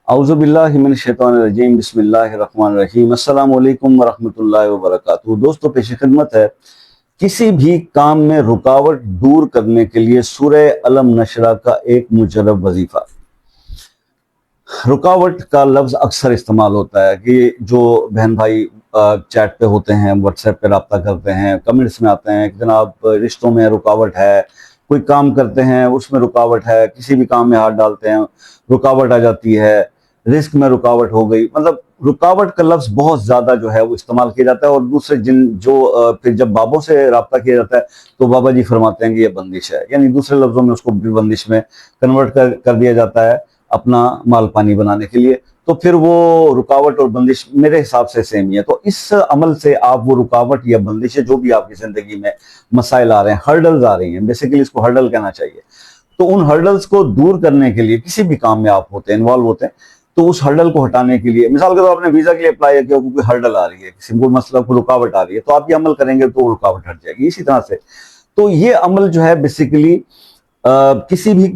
औज़ुबिल्लाहि मिनश्शैतानिर्रजीम बिस्मिल्लाहिर्रहमानिर्रहीम अस्सलामु अलैकुम वरहमतुल्लाहि वबरकातुहू। दोस्तों, पेश खिदमत है। किसी भी काम में रुकावट दूर करने के लिए सूरह अलम नशरा का एक मुजर्रब वजीफा। रुकावट का लफ्ज़ अक्सर इस्तेमाल होता है कि जो बहन भाई चैट पे होते हैं, व्हाट्सएप पे रब्ता करते हैं, कमेंट्स में आते हैं कि जनाब रिश्तों में रुकावट है, कोई काम करते हैं उसमें रुकावट है, किसी भी काम में हाथ डालते हैं रुकावट आ जाती है, रिस्क में रुकावट हो गई। मतलब रुकावट का लफ्ज़ बहुत ज़्यादा जो है वो इस्तेमाल किया जाता है। और दूसरे फिर जब बाबों से रब्ता किया जाता है तो बाबा जी फरमाते हैं कि ये बंदिश है, यानी दूसरे लफ्ज़ों में उसको भी बंदिश में कन्वर्ट कर दिया जाता है अपना माल पानी बनाने के लिए। तो फिर वो रुकावट और बंदिश मेरे हिसाब से सेम ही है। तो इस अमल से आप वो रुकावट या बंदिश जो भी आपकी जिंदगी में मसाइल आ रहे हैं, हर्डल्स आ रही हैं, बेसिकली इसको हर्डल कहना चाहिए, तो उन हर्डल्स को दूर करने के लिए किसी भी काम में आप होते हैं, इन्वॉल्व होते हैं, तो उस हर्डल को हटाने के लिए, मिसाल के तौर आपने वीजा के लिए अप्लाई किया, कोई हर्डल आ रही है, किसी को मसला को रुकावट आ रही है, तो आप ये अमल करेंगे तो रुकावट हट जाएगी। इसी तरह से तो ये अमल जो है बेसिकली किसी भी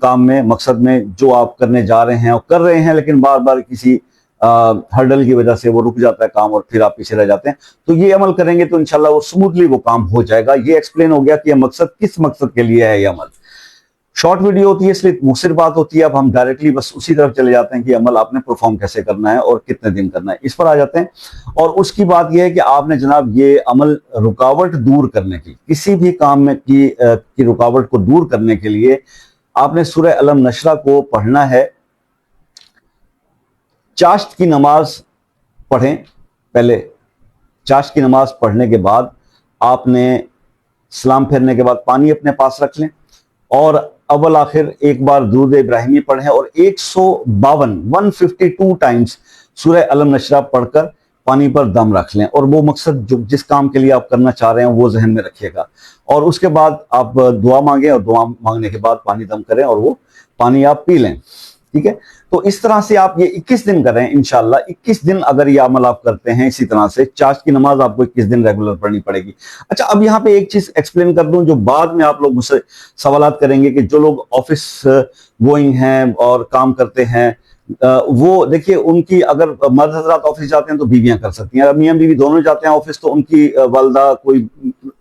काम में, मकसद में जो आप करने जा रहे हैं और कर रहे हैं, लेकिन बार बार किसी हर्डल की वजह से वो रुक जाता है काम और फिर आप पीछे रह जाते हैं, तो ये अमल करेंगे तो इंशाल्लाह वो स्मूथली वो काम हो जाएगा। ये एक्सप्लेन हो गया कि यह मकसद किस मकसद के लिए है। ये अमल शॉर्ट वीडियो होती है इसलिए मुख्तसर बात होती है। अब हम डायरेक्टली बस उसी तरफ चले जाते हैं कि अमल आपने परफॉर्म कैसे करना है और कितने दिन करना है, इस पर आ जाते हैं। और उसकी बात यह है कि आपने जनाब ये अमल रुकावट दूर करने की, किसी भी काम में की रुकावट को दूर करने के लिए आपने सूरह अलम नशरा को पढ़ना है। चाश्त की नमाज पढ़ें पहले। चाश्त की नमाज पढ़ने के बाद आपने सलाम फेरने के बाद पानी अपने पास रख लें और अव्वल आखिर एक बार दुरूद इब्राहिमी पढ़ें और 152 टाइम्स सूरह अलम नशरा पढ़कर पानी पर दम रख लें। और वो मकसद जो जिस काम के लिए आप करना चाह रहे हैं वो जहन में रखिएगा। और उसके बाद आप दुआ मांगें और दुआ मांगने के बाद पानी दम करें और वो पानी आप पी लें। ठीक है, तो इस तरह से आप ये 21 दिन करें इंशाल्लाह। 21 दिन अगर ये अमल आप करते हैं इसी तरह से, चाश्त की नमाज आपको 21 दिन रेगुलर पढ़नी पड़ेगी। अच्छा, अब यहाँ पे एक चीज एक्सप्लेन कर दूं जो बाद में आप लोग मुझसे सवालात करेंगे कि जो लोग ऑफिस गोइंग हैं और काम करते हैं, वो देखिए, उनकी अगर मर्द हजरात ऑफिस जाते हैं तो बीवियां कर सकती हैं, अगर मियां बीवी दोनों जाते हैं ऑफिस तो उनकी वालदा कोई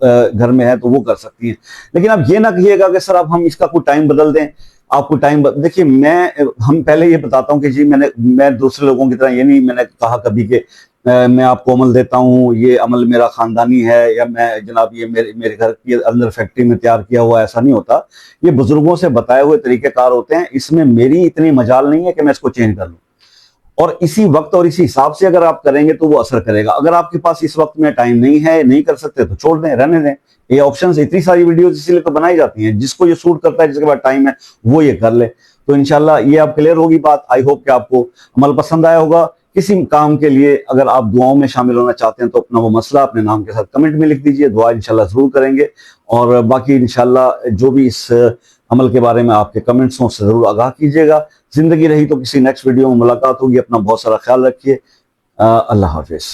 घर में है तो वो कर सकती हैं। लेकिन आप ये ना कहिएगा कि सर अब हम इसका कोई टाइम बदल दें, आपको टाइम देखिए, हम पहले ये बताता हूँ कि जी मैं दूसरे लोगों की तरह ये नहीं मैंने कहा कभी कि मैं आपको अमल देता हूँ, ये अमल मेरा खानदानी है या मैं जनाब ये मेरे घर के अंदर फैक्ट्री में तैयार किया हुआ, ऐसा नहीं होता। ये बुजुर्गों से बताए हुए तरीकेकार होते हैं, इसमें मेरी इतनी मजाल नहीं है कि मैं इसको चेंज कर लूँ। और इसी वक्त और इसी हिसाब से अगर आप करेंगे तो वो असर करेगा। अगर आपके पास इस वक्त में टाइम नहीं है, नहीं कर सकते, तो छोड़ दें, रहने दें। ये ऑप्शन है, इतनी सारी वीडियोस इसीलिए तो बनाई जाती हैं, जिसको ये सूट करता है, जिसके पास टाइम है वो ये कर ले। तो इंशाल्लाह ये आप क्लियर होगी बात। आई होप कि आपको अमल पसंद आया होगा। किसी काम के लिए अगर आप दुआओं में शामिल होना चाहते हैं तो अपना वो मसला अपने नाम के साथ कमेंट में लिख दीजिए, दुआ इंशाल्लाह जरूर करेंगे। और बाकी इंशाल्लाह जो भी इस अमल के बारे में आपके कमेंट्स हों उससे जरूर आगाह कीजिएगा। जिंदगी रही तो किसी नेक्स्ट वीडियो में मुलाकात होगी। अपना बहुत सारा ख्याल रखिए। अल्लाह हाफिज।